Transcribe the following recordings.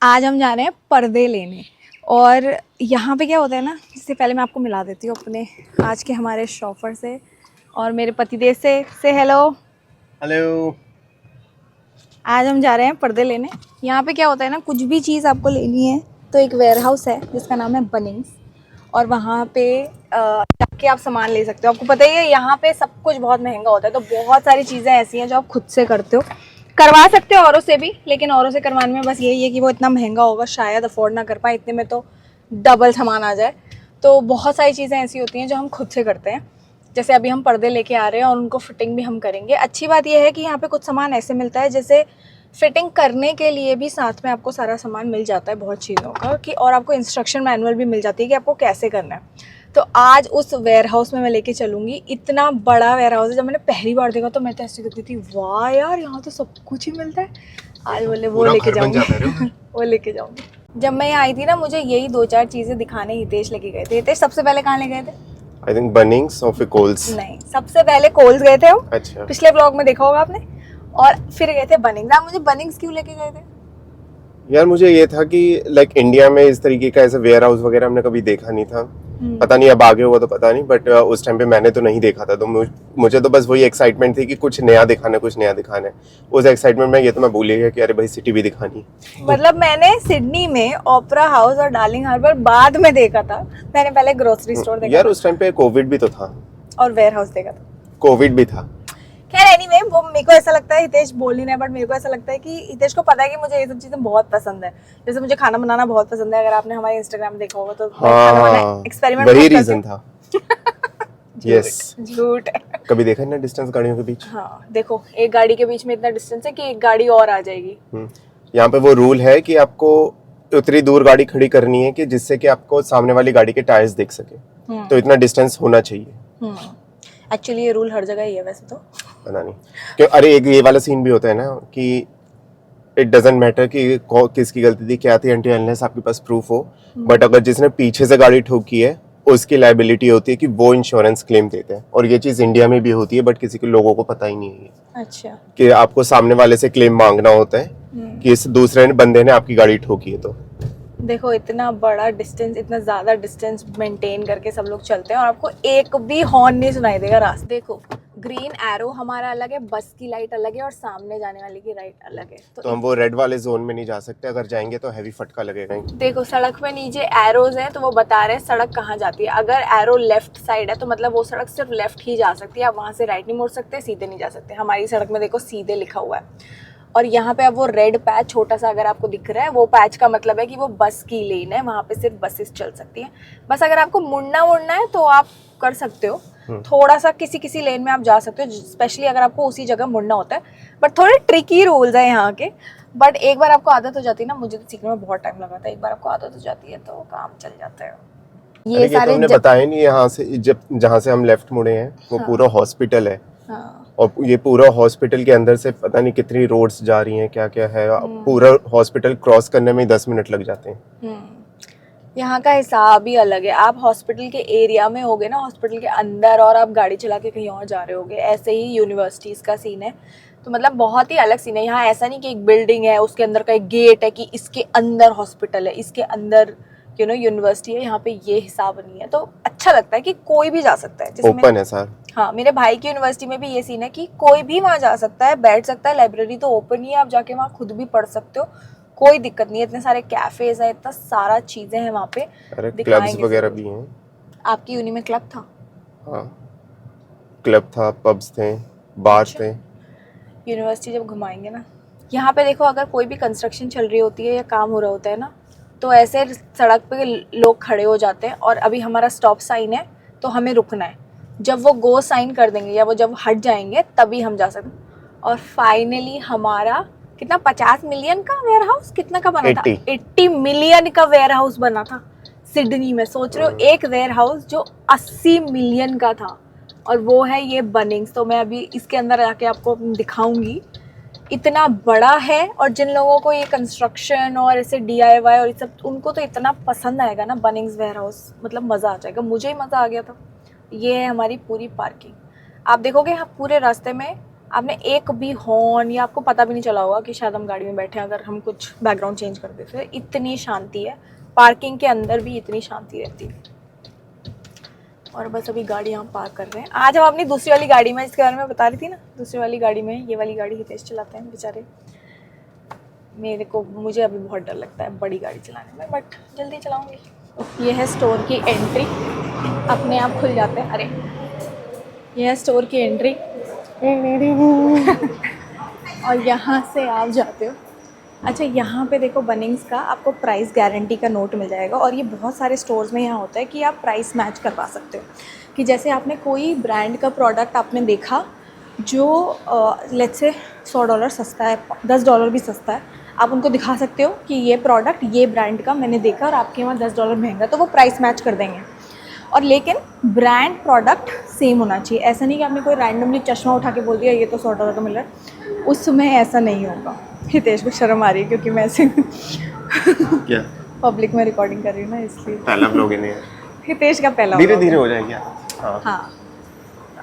आज हम जा रहे हैं पर्दे लेने। और यहाँ पे क्या होता है ना, इससे पहले मैं आपको मिला देती हूँ अपने आज के हमारे शॉफर से और मेरे पतिदेव से हेलो। हेलो। आज हम जा रहे हैं पर्दे लेने। यहाँ पे क्या होता है ना, कुछ भी चीज़ आपको लेनी है तो एक वेयर हाउस है जिसका नाम है बनिंग्स, और वहाँ पे जाके आप सामान ले सकते हो। आपको पता ही है यहाँ पे सब कुछ बहुत महंगा होता है, तो बहुत सारी चीज़ें ऐसी हैं जो आप खुद से करते हो, करवा सकते हो औरों से भी, लेकिन औरों से करवाने में बस यही है कि वो इतना महंगा होगा, शायद अफोर्ड ना कर पाए, इतने में तो डबल सामान आ जाए। तो बहुत सारी चीज़ें ऐसी होती हैं जो हम खुद से करते हैं। जैसे अभी हम पर्दे लेके आ रहे हैं और उनको फिटिंग भी हम करेंगे। अच्छी बात यह है कि यहाँ पे कुछ सामान ऐसे मिलता है जैसे फिटिंग करने के लिए भी साथ में आपको सारा सामान मिल जाता है बहुत चीज़ों का, कि और आपको इंस्ट्रक्शन मैनुअल भी मिल जाती है कि आपको कैसे करना है। तो आज उस वेयर हाउस में मैं लेके चलूँगी। इतना बड़ा वेयर हाउस है, जब मैंने पहली बार देखा तो मैं तो ऐसी कहती थी वाह यार यहाँ तो सब कुछ ही मिलता है। आज बोले वो लेके जाऊँगी वो लेके जाऊँगी। जब मैं यहाँ आई थी ना, मुझे यही 2-4 चीज़ें दिखाने हितेश लेके गए थे। हितेश सबसे पहले कहाँ ले गए थे? आई थिंक बनिंग्स और फिर कोल्स। नहीं, सबसे पहले कोल्स गए थे हम। अच्छा। पिछले ब्लॉग में देखा होगा आपने। और फिर गए थे बनिंग्स। आप मुझे बनिंग्स क्यों लेके गए थे? यार मुझे ये था कि लाइक इंडिया में इस तरीके का ऐसा वेयर हाउस वगैरह हमने कभी देखा नहीं था। पता नहीं अब आगे हुआ तो पता नहीं, बट उस टाइम पे मैंने तो नहीं देखा था। तो मुझे तो बस वही एक्साइटमेंट थी कि कुछ नया दिखाना है, कुछ नया दिखाना है। उस एक्साइटमेंट में ये तो मैं भूल ही गया कि अरे भाई सिटी भी दिखानी। मतलब मैंने सिडनी में ओपेरा हाउस और डार्लिंग हार्बर बाद में देखा था। मैंने पहले ग्रोसरी स्टोर देखा यार था। उस टाइम पे कोविड भी तो था और वेयर हाउस देखा था। कोविड भी था। खैर एनीवे, वो मेरे को ऐसा लगता है, हितेश बोल नहीं रहा बट मेरे को ऐसा लगता है कि हितेश को पता है कि मुझे ये सब चीजें बहुत पसंद है। जैसे मुझे खाना बनाना बहुत पसंद है, अगर आपने हमारे इंस्टाग्राम देखा होगा तो खाना बनाना एक्सपेरिमेंट वही रीजन था। यस, झूठ है। कभी देखा ना डिस्टेंस गाड़ियों के बीच? हाँ देखो, एक गाड़ी के बीच में इतना डिस्टेंस है कि एक गाड़ी और आ जाएगी। यहाँ पे वो रूल है कि आपको उतनी दूर गाड़ी खड़ी करनी है कि जिससे कि आपको सामने वाली गाड़ी के टायर्स दिख सके। तो इतना डिस्टेंस होना चाहिए। एक्चुअली ये रूल हर जगह ही है वैसे तो। पता नहीं क्यों। अरे एक ये वाला सीन भी होता है ना कि इट डजंट मैटर कि किसकी गलती थी क्या थी, अनटिल अनलेस आपके पास प्रूफ हो। बट अगर जिसने पीछे से गाड़ी ठोकी है उसकी लायबिलिटी होती है कि वो इंश्योरेंस क्लेम देते हैं। और ये चीज इंडिया में भी होती है, बट किसी के लोगों को पता ही नहीं है। अच्छा। कि आपको सामने वाले से क्लेम मांगना होता है कि इस दूसरे बंदे ने आपकी गाड़ी ठोकी है। तो देखो, इतना बड़ा डिस्टेंस, इतना ज्यादा डिस्टेंस मेंटेन करके सब लोग चलते हैं और आपको एक भी हॉर्न नहीं सुनाई देगा रास्ते। देखो, ग्रीन एरो हमारा अलग है, बस की लाइट अलग है और सामने जाने वाले की लाइट अलग है। तो हम वो रेड वाले जोन में नहीं जा सकते। अगर जाएंगे तो हैवी फटका लगेगा। देखो, सड़क पे नीचे एरोज हैं तो वो बता रहे हैं सड़क कहाँ जाती है। अगर एरो लेफ्ट साइड है तो मतलब वो सड़क सिर्फ लेफ्ट ही जा सकती है, आप वहां से राइट नहीं मोड़ सकते, सीधे नहीं जा सकते। हमारी सड़क में देखो सीधे लिखा हुआ है। और यहाँ पे अब वो रेड पैच छोटा सा अगर आपको दिख रहा है, वो पैच का मतलब है कि वो बस की लेन है, वहाँ पे सिर्फ बसेस चल सकती हैं। बस अगर आपको मुड़ना है तो आप कर सकते हो, थोड़ा सा किसी लेन में आप जा सकते हो, स्पेशली अगर आपको उसी जगह मुड़ना होता है। बट थोड़े ट्रिकी रूल्स है यहाँ के। बट एक बार आपको आदत हो जाती है ना, मुझे तो सीखने में बहुत टाइम लगा था, एक बार आपको आदत हो जाती है तो काम चल जाता है। ये सारे तो हमने बताया नहीं। यहाँ से जहाँ से हम लेफ्ट मुड़े हैं वो पूरा हॉस्पिटल है। और ये पूरा हॉस्पिटल के अंदर से पता नहीं कितनी रोड्स जा रही हैं, क्या क्या है। पूरा हॉस्पिटल क्रॉस करने में 10 मिनट लग जाते हैं। यहाँ का हिसाब ही अलग है। आप हॉस्पिटल के एरिया में होगे ना, हॉस्पिटल के अंदर, और आप गाड़ी चला के कहीं और जा रहे होगे। ऐसे ही यूनिवर्सिटीज़ का सीन है, तो मतलब बहुत ही अलग सीन है। यहाँ ऐसा नहीं कि एक बिल्डिंग है उसके अंदर का एक गेट है कि इसके अंदर हॉस्पिटल है, इसके अंदर यूनिवर्सिटी है। यहाँ पे ये हिसाब नहीं है, तो अच्छा लगता है कि कोई भी जा सकता है। ओपन है सर। हाँ, मेरे भाई की यूनिवर्सिटी में भी ये सीन है कि कोई भी वहाँ जा सकता है, बैठ सकता है। लाइब्रेरी तो ओपन ही है, आप जाके वहाँ खुद भी पढ़ सकते हो, कोई दिक्कत नहीं है। इतने सारे कैफेज है, इतना सारा चीजें हैं वहाँ पे। अरे क्लब्स वगैरह भी हैं। आपकी यूनि में क्लब था? हाँ, क्लब था, पब्स थे, बार थे। यूनिवर्सिटी जब घुमाएंगे ना, यहाँ पे देखो, अगर कोई भी कंस्ट्रक्शन चल रही होती है या काम हो रहा होता है ना, तो ऐसे सड़क पे लोग खड़े हो जाते हैं और अभी हमारा स्टॉप साइन है तो हमें रुकना है। जब वो गो साइन कर देंगे या वो जब हट जाएंगे तभी हम जा सकते हैं। और फाइनली हमारा कितना 50 मिलियन का वेयर हाउस कितना का बना था? 80 मिलियन का वेयर हाउस बना था सिडनी में। सोच रहे हो, एक वेयर हाउस जो 80 मिलियन का था, और वो है ये बनिंग्स। तो मैं अभी इसके अंदर आके आपको दिखाऊंगी, इतना बड़ा है। और जिन लोगों को ये कंस्ट्रक्शन और ऐसे DIY और ये सब, उनको तो इतना पसंद आएगा ना बनिंग्स वेयर हाउस, मतलब मज़ा आ जाएगा। मुझे ही मज़ा आ गया था। ये है हमारी पूरी पार्किंग। आप देखोगे यहाँ पूरे रास्ते में आपने एक भी हॉर्न या आपको पता भी नहीं चला होगा कि शायद हम गाड़ी में बैठे हैं अगर हम कुछ बैकग्राउंड चेंज कर देते हैं। इतनी शांति है, पार्किंग के अंदर भी इतनी शांति रहती है। और बस अभी गाड़ी यहाँ पार्क कर रहे हैं। आज हम अपनी दूसरी वाली गाड़ी में, इसके बारे में बता रही थी ना, दूसरी वाली गाड़ी में, ये वाली गाड़ी हितेश चलाते हैं बेचारे। मुझे अभी बहुत डर लगता है बड़ी गाड़ी चलाने में, बट जल्दी चलाऊंगी। ये है स्टोर की एंट्री, अपने आप खुल जाते हैं। अरे ये है स्टोर की एंट्री और यहाँ से आप जाते हो। अच्छा, यहाँ पे देखो बनिंग्स का आपको प्राइस गारंटी का नोट मिल जाएगा। और ये बहुत सारे स्टोर्स में यहाँ होता है कि आप प्राइस मैच करवा सकते हो, कि जैसे आपने कोई ब्रांड का प्रोडक्ट आपने देखा जो लेट्स से $100 सस्ता है, $10 भी सस्ता है, आप उनको दिखा सकते हो कि ये प्रोडक्ट ये ब्रांड का मैंने देखा और आपके वहाँ $10 महंगा, तो वो प्राइस मैच कर देंगे। और लेकिन ब्रांड प्रोडक्ट सेम होना चाहिए। ऐसा नहीं कि आपने कोई रैंडमली चश्मा उठा के बोल दिया ये तो $100 का मिल रहा है, उसमें ऐसा नहीं होगा। हितेश को शर्म आ रही है क्योंकि मैं ऐसे क्या पब्लिक में रिकॉर्डिंग कर रही हूँ ना, इसलिए। पहला व्लॉग है, हितेश का पहला धीरे vlog धीरे है। हो जाएगा। हाँ,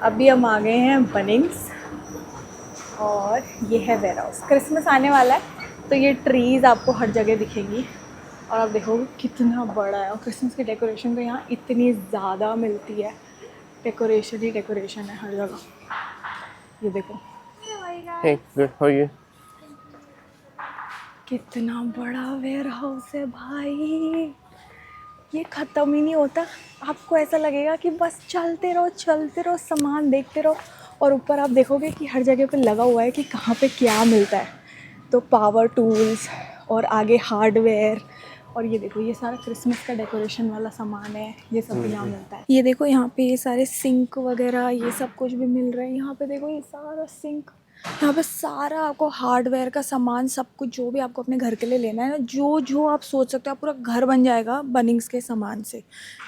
अभी हम आ गए हैं बनिंग्स और ये है वेयर हाउस। क्रिसमस आने वाला है तो ये ट्रीज़ आपको हर जगह दिखेंगी और आप देखोगे कितना बड़ा है। और क्रिसमस की डेकोरेशन तो यहाँ इतनी ज़्यादा मिलती है, डेकोरेशन ही डेकोरेशन है हर जगह। ये देखो Hey, good. How are you? कितना बड़ा वेयर हाउस है भाई, ये ख़त्म ही नहीं होता। आपको ऐसा लगेगा कि बस चलते रहो, सामान देखते रहो। और ऊपर आप देखोगे कि हर जगह पे लगा हुआ है कि कहाँ पे क्या मिलता है, तो पावर टूल्स और आगे हार्डवेयर। और ये देखो ये सारा क्रिसमस का डेकोरेशन वाला सामान है, ये सब भी यहाँ मिलता है। ये देखो यहाँ पे ये सारे सिंक वगैरह ये सब कुछ भी मिल रहा है। यहाँ पे देखो ये सारा सिंक, यहाँ पे सारा आपको हार्डवेयर का सामान, सब कुछ जो भी आपको अपने घर के लिए लेना है ना, जो आप सोच सकते हो, आप पूरा घर बन जाएगा बनिंग्स के सामान से।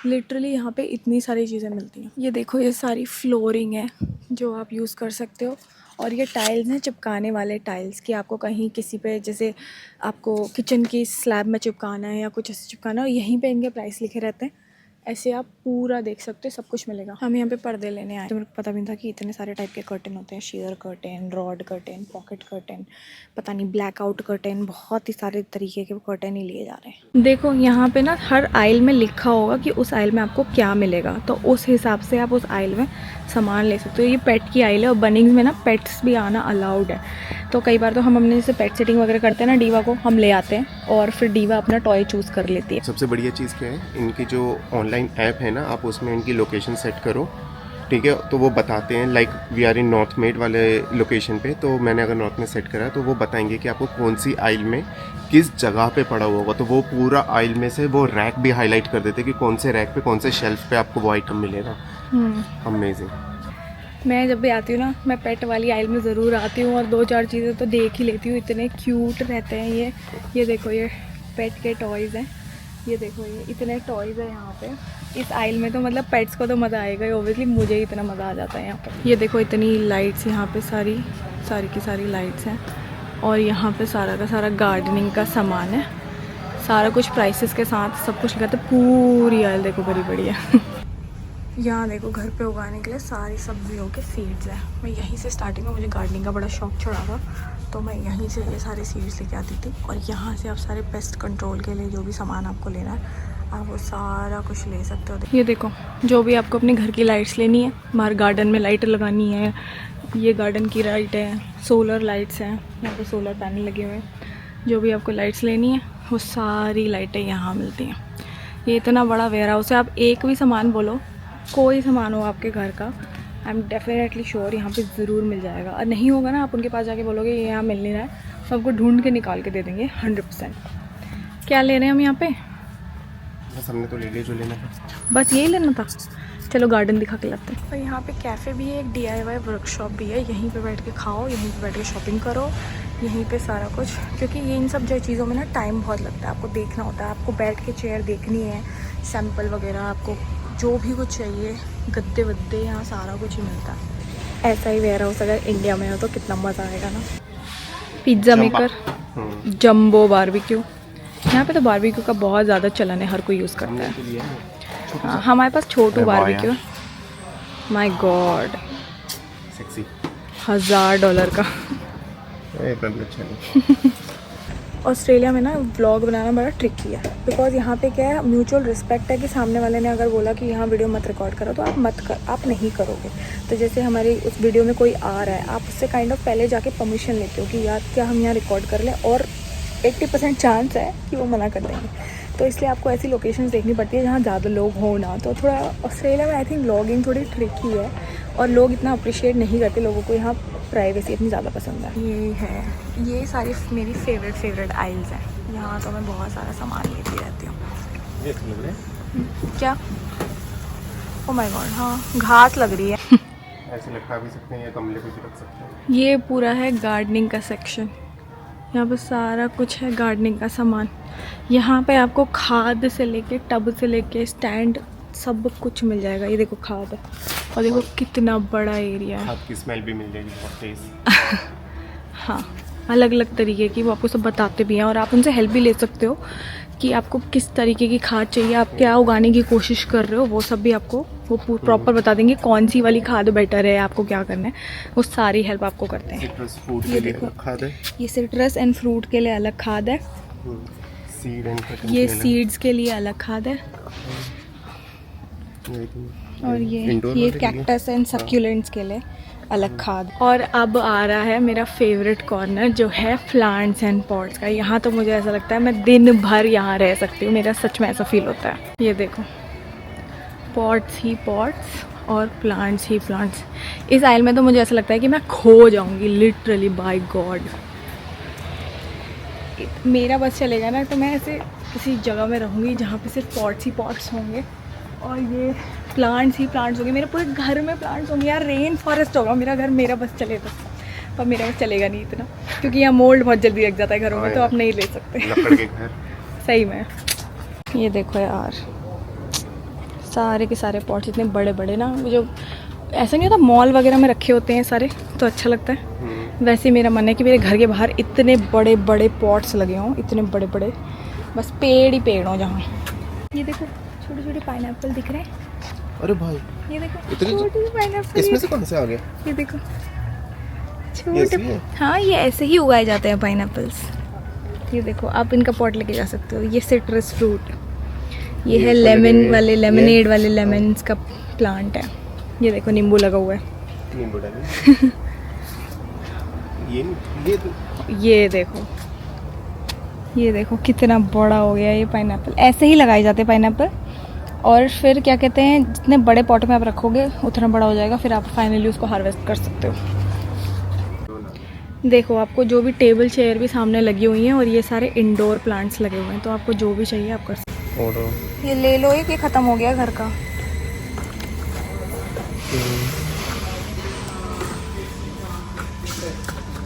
लिटरली यहाँ पे इतनी सारी चीज़ें मिलती हैं। ये देखो ये सारी फ्लोरिंग है जो आप यूज़ कर सकते हो। और ये टाइल्स हैं चिपकाने वाले टाइल्स, कि आपको कहीं किसी पे जैसे आपको किचन की स्लैब में चिपकाना है या कुछ ऐसे चिपकाना है, यहीं पे इनके प्राइस लिखे रहते हैं। ऐसे आप पूरा देख सकते हो, सब कुछ मिलेगा। हम यहाँ पे पर्दे लेने आए तो मेरे को पता भी नहीं था कि इतने सारे टाइप के कर्टन होते हैं। Share curtain, rod curtain, pocket curtain, पता नहीं ब्लैकआउट कर्टन, बहुत ही सारे तरीके के कर्टन ही लिए जा रहे हैं। देखो यहाँ पे ना हर आइल में लिखा होगा कि उस आइल में आपको क्या मिलेगा, तो उस हिसाब से आप उस आइल में सामान ले सकते हो। ये पेट की आइल है और बनिंग्स में ना पेट्स भी आना अलाउड है। तो कई बार तो हम अपने जैसे पेट सेटिंग वगैरह करते हैं ना, डीवा को हम ले आते हैं और फिर डीवा अपना टॉय चूज़ कर लेती है। सबसे बढ़िया चीज़ क्या है, इनकी जो ऑनलाइन ऐप है ना, आप उसमें इनकी लोकेशन सेट करो, ठीक है, तो वो बताते हैं। Like we are in north मेड वाले लोकेशन पे, तो मैंने अगर नॉर्थ में सेट करा तो वो बताएंगे कि आपको कौन सी आइल में किस जगह पे पड़ा हुआ होगा। तो वो पूरा आइल में से वो रैक भी हाईलाइट कर देते कि कौन से रैक पे कौन से शेल्फ पे आपको वो आइटम मिलेगा। अमेजिंग। मैं जब भी आती हूँ ना, मैं पेट वाली आइल में ज़रूर आती हूँ और 2-4 चीज़ें तो देख ही लेती हूँ। इतने क्यूट रहते हैं ये देखो ये पेट के टॉयज़ हैं। ये देखो ये इतने टॉयज़ हैं यहाँ पे इस आइल में। तो मतलब पेट्स को तो मज़ा आएगा ही, ऑब्वियसली मुझे ही इतना मज़ा आ जाता है यहाँ पर। ये देखो इतनी लाइट्स यहाँ पे, सारी की सारी लाइट्स हैं। और यहाँ पे सारा का सारा गार्डनिंग का सामान है, सारा कुछ प्राइसेस के साथ सब कुछ लगाते। पूरी आइल देखो बड़ी बड़ी है। यहाँ देखो घर पे उगाने के लिए सारी सब्जियों के सीड्स हैं। मैं यहीं से स्टार्टिंग में, मुझे गार्डनिंग का बड़ा शौक चढ़ा था तो मैं यहीं से ये सारे सीड्स लेके आती थी। और यहाँ से आप सारे पेस्ट कंट्रोल के लिए जो भी सामान आपको लेना है आप वो सारा कुछ ले सकते हो। ये देखो जो भी आपको अपने घर की लाइट्स लेनी है, बाहर गार्डन में लाइट लगानी है, ये गार्डन की लाइट है, सोलर लाइट्स हैं, यहाँ पर सोलर पैनल लगे हुए हैं। जो भी आपको लाइट्स लेनी है वो सारी लाइटें यहाँ मिलती हैं। ये इतना बड़ा वेयर हाउस है, आप एक भी सामान बोलो, कोई सामान हो आपके घर का, आई एम डेफिनेटली श्योर यहाँ पे ज़रूर मिल जाएगा। और नहीं होगा ना, आप उनके पास जाके बोलोगे ये यहाँ मिल नहीं रहा है, तो आपको ढूंढ के निकाल के दे देंगे 100%। क्या ले रहे हैं हम यहाँ पे? बस हमने तो ले लिया जो लेना था, बस यही लेना था। चलो गार्डन दिखा के लाते हैं। और यहाँ पे कैफ़े भी है, एक DIY वर्कशॉप भी है। यहीं पे बैठ के खाओ, यहीं पे बैठ के शॉपिंग करो, यहीं पे सारा कुछ। क्योंकि ये इन सब जो चीज़ों में ना टाइम बहुत लगता है, आपको देखना होता है, आपको बैठ के चेयर देखनी है, सैम्पल वगैरह, आपको जो भी कुछ चाहिए, गद्दे वद्दे, यहाँ सारा कुछ ही मिलता है। ऐसा ही वेयर हाउस अगर इंडिया में हो तो कितना मज़ा आएगा ना। पिज़्ज़ा मेकर, जंबो बारबेक्यू, यहाँ पे तो बारबेक्यू का बहुत ज़्यादा चलन है, हर कोई यूज़ करता है। हाँ, हमारे पास छोटू बारबेक्यू। My God sexy. $1000 का। इतना भी अच्छा नहीं। ऑस्ट्रेलिया में ना व्लॉग बनाना बड़ा ट्रिकी है, बिकॉज यहाँ पे क्या है, म्यूचुअल रिस्पेक्ट है कि सामने वाले ने अगर बोला कि यहाँ वीडियो मत रिकॉर्ड करो तो आप नहीं करोगे। तो जैसे हमारी उस वीडियो में कोई आ रहा है, आप उससे काइंड ऑफ पहले जाके परमिशन लेते हो कि यार क्या हम यहाँ रिकॉर्ड कर लें, और 80% चांस है कि वो मना कर देंगे। तो इसलिए आपको ऐसी लोकेशंस देखनी पड़ती है जहाँ ज़्यादा लोग हो ना। तो थोड़ा ऑस्ट्रेलिया में आई थिंक व्लॉगिंग थोड़ी ट्रिकी है, और लोग इतना अप्रिशिएट नहीं करते, लोगों को यहाँ प्राइवेसी इतनी ज़्यादा पसंद है। ये सारी मेरी फेवरेट आइल्स हैं। यहाँ तो मैं बहुत सारा सामान लेती रहती हूँ। ये अच्छा लग रहा है। क्या? ओह माय गॉड, हाँ घास लग रही है। ऐसे लटका भी सकते हैं या गमले पे भी रख सकते हैं। ये पूरा है गार्डनिंग का सेक्शन। यहाँ पे सारा कुछ है गार्डनिंग का सामान। यहाँ पे आपको खाद से लेके टब से लेके स्टैंड सब कुछ मिल जाएगा। ये देखो खाद, और देखो कितना बड़ा एरिया है। खाद की स्मेल भी मिल जाएगी, बहुत तेज। हाँ, अलग अलग तरीके की वो आपको सब बताते भी हैं, और आप उनसे हेल्प भी ले सकते हो कि आपको किस तरीके की खाद चाहिए, आप क्या उगाने की कोशिश कर रहे हो, वो सब भी आपको वो प्रॉपर बता देंगे। कौन सी वाली खाद बेटर है, आपको क्या करना है, वो सारी हेल्प आपको करते हैं। सिट्रस फ्रूट ये के लिए देखो, अलग खाद है। ये सिट्रस एंड फ्रूट के लिए अलग खाद है। सीड एंड ये सीड्स के लिए अलग खाद है, और ये कैक्टस एंड सक्यूलेंट्स के लिए अलग खाद। और अब आ रहा है मेरा फेवरेट कॉर्नर, जो है प्लांट्स एंड पॉट्स का। यहाँ तो मुझे ऐसा लगता है मैं दिन भर यहाँ रह सकती हूँ, मेरा सच में ऐसा फील होता है। ये देखो, पॉट्स ही पॉट्स और प्लांट्स ही प्लांट्स। इस आइल में तो मुझे ऐसा लगता है कि मैं खो जाऊँगी लिटरली, बाय गॉड। मेरा बस चलेगा ना तो मैं ऐसे किसी जगह में रहूँगी जहाँ पे सिर्फ पॉट्स ही पॉट्स होंगे, और ये प्लांट्स ही प्लांट्स होंगे। मेरे पूरे घर में प्लांट्स होंगे यार, रेन फॉरेस्ट होगा मेरा घर, मेरा बस चले तो। पर मेरा बस चलेगा नहीं इतना, क्योंकि यहाँ मोल्ड बहुत जल्दी लग जाता है घरों में, तो आप नहीं ले सकते लकड़ के घर। सही में। ये देखो यार, सारे के सारे पॉट्स इतने बड़े बड़े ना, जो ऐसा नहीं होता मॉल वगैरह में रखे होते हैं सारे, तो अच्छा लगता है। वैसे मेरा मन है कि मेरे घर के बाहर इतने बड़े बड़े पॉट्स लगे हों, इतने बड़े बड़े, बस पेड़ ही पेड़ हों जहाँ। ये देखो छोटे छोटे पाइनएप्पल दिख रहे हैं। अरे भाई, ये देखो इतने छोटे पाइनएप्पल। इसमें से कौन से आ गए? ये देखो ये छोटे। हाँ, ये ऐसे ही उगाए जाते हैं पाइनएप्पल्स। ये देखो, आप इनका पॉट लेके जा सकते हो। ये सिट्रस फ्रूट, ये है लेमन वाले, लेमनेड वाले लेमन्स का प्लांट है। ये देखो नींबू लगा हुआ है। नींबू डालें। ये देखो, ये देखो कितना बड़ा हो गया ये पाइनएप्पल। ऐसे ही लगाए जाते हैं पाइनएप्पल, और फिर क्या कहते हैं, जितने बड़े पॉट में आप रखोगे उतना बड़ा हो जाएगा, फिर आप फाइनली उसको हार्वेस्ट कर सकते हो। देखो, आपको जो भी टेबल चेयर भी सामने लगी हुई हैं, और ये सारे इंडोर प्लांट्स लगे हुए हैं, तो आपको जो भी चाहिए आप कर सकते हो। ये ले लो, ये ख़त्म हो गया घर का।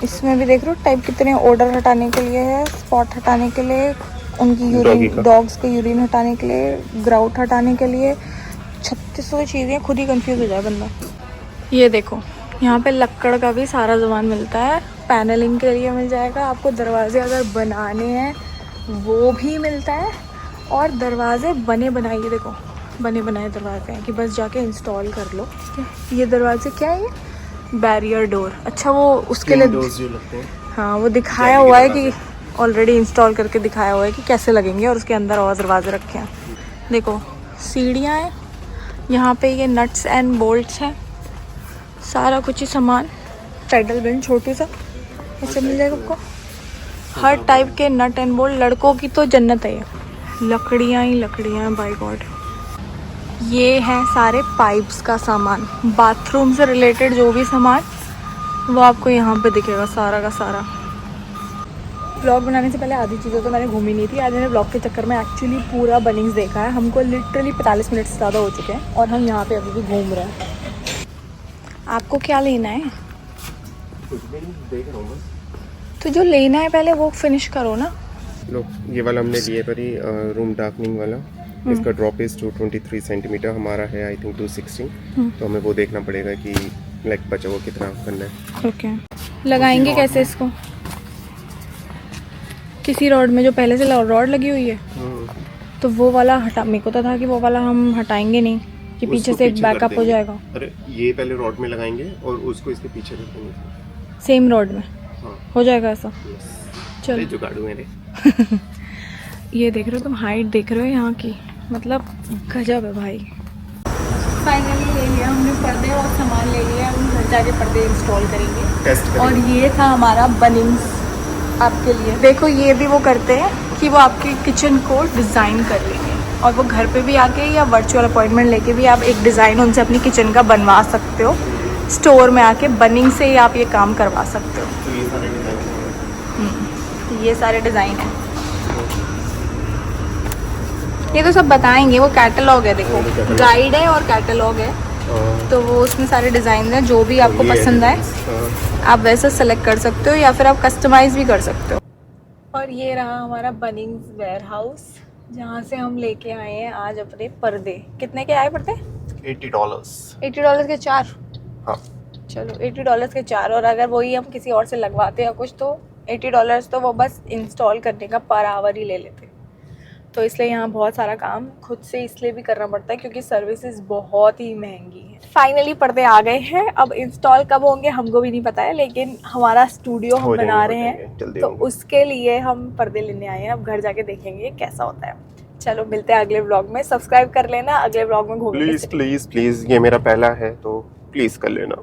इसमें भी देख रहे हो टाइप कितने, ऑर्डर हटाने के लिए है, स्पॉट हटाने के लिए, उनकी यूरिन, डॉग्स के यूरिन हटाने के लिए, ग्राउट हटाने के लिए, 3600 चीज़ें, खुद ही कंफ्यूज हो जाए बंदा। ये देखो, यहाँ पे लकड़ का भी सारा सामान मिलता है, पैनलिंग के लिए मिल जाएगा आपको। दरवाजे अगर बनाने हैं वो भी मिलता है, और दरवाजे बने बनाए, ये देखो बने बनाए दरवाजे हैं कि बस जाके इंस्टॉल कर लो। ये दरवाजे क्या है, ये बैरियर डोर। अच्छा, वो उसके लिए जो लगते हैं, हाँ, वो दिखाया हुआ है कि ऑलरेडी इंस्टॉल करके दिखाया हुआ है कि कैसे लगेंगे, और उसके अंदर और दरवाजे रखे हैं। देखो सीढ़ियाँ हैं, यहाँ पे ये नट्स एंड बोल्ट्स हैं, सारा कुछ ही सामान। पैडल बेंच छोटू सा ऐसे मिल जाएगा आपको, हर टाइप के नट एंड बोल्ट। लड़कों की तो जन्नत है ये, लकड़ियाँ ही लकड़ियाँ, बाय गॉड। ये हैं सारे पाइप्स का सामान, बाथरूम से रिलेटेड जो भी सामान वो आपको यहाँ पे दिखेगा, सारा का सारा। व्लॉग बनाने से पहले आधी चीज़ें तो मैंने घूमी नहीं थी। आज मैंने व्लॉग के चक्कर में एक्चुअली पूरा बनिंग्स देखा है। हमको लिटरली 45 मिनट से ज़्यादा हो चुके हैं, और हम यहाँ पे अभी भी घूम रहे हैं। आपको क्या लेना है? देख रहा हूँ बस। तो जो लेना है पहले वो फिनिश करो ना। लो, ये वाला हमने लिए परी, रूम डार्कनिंग वाला। इसका ड्रॉप इज 223 सेंटीमीटर, हमारा है आई थिंक 216। तो हमें वो देखना पड़ेगा कि लाइक बचा वो कितना करना है। ओके, लगाएंगे कैसे इसको? किसी रॉड में जो पहले से रॉड लगी हुई है, तो वो वाला हटा। मेरे को तो था कि वो वाला हम हटाएंगे नहीं, कि पीछे उसको से एक पीछे कर बैकअप हो देंगे। जाएगा अरे ये पहले रॉड में लगाएंगे और उसको इसके पीछे रख देंगे। सेम रोड में हाँ हो जाएगा ऐसा। यस। चलो। अरे जुगाड़ू मेरे। ये देख रहे हो तुम, हाइट देख रहे हो यहाँ की, मतलब गजब है भाई। फाइनली ले लिया हमने पर्दे और सामान ले लिया, हम घर जाके पर्दे इंस्टॉल करेंगे। टेस्ट और ये था हमारा बनिंग्स आपके लिए। देखो ये भी वो करते हैं कि वो आपके किचन को डिज़ाइन कर लेंगे और वो घर पे भी आके या वर्चुअल अपॉइंटमेंट लेके भी आप एक डिज़ाइन उनसे अपनी किचन का बनवा सकते हो। स्टोर में आके बनिंग से ही आप ये काम करवा सकते हो। तो ये सारे डिजाइन ये सारे डिज़ाइन हैं, ये तो सब बताएंगे, वो कैटलॉग है। देखो कैटलॉग। गाइड है और कैटलॉग है, तो वो उसमें सारे डिज़ाइन हैं, जो भी आपको पसंद आए आप वैसे सेलेक्ट कर सकते हो या फिर आप कस्टमाइज़ भी कर सकते हो। और ये रहा हमारा बनिंग्स वेयर हाउस, जहाँ से हम लेके आए हैं आज अपने पर्दे। कितने के आए पर्दे? $80। $80 के 4। हाँ चलो $80 के 4, और अगर वही हम किसी और से लगवाते या कुछ तो $80 तो वो बस इंस्टॉल करने का पर आवर ही ले लेते। तो इसलिए यहाँ बहुत सारा काम खुद से इसलिए भी करना पड़ता है क्योंकि सर्विसेज बहुत ही महंगी है। फाइनली पर्दे आ गए हैं, अब इंस्टॉल कब होंगे हमको भी नहीं पता है, लेकिन हमारा स्टूडियो हम बना रहे हैं तो उसके लिए हम पर्दे लेने आए हैं। अब घर जाके देखेंगे कैसा होता है। चलो मिलते हैं अगले व्लॉग में, सब्सक्राइब कर लेना, अगले व्लॉग में घूमेंगे। प्लीज प्लीज प्लीज, ये मेरा पहला है तो प्लीज कर लेना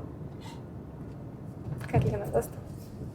कर लेना दोस्तों।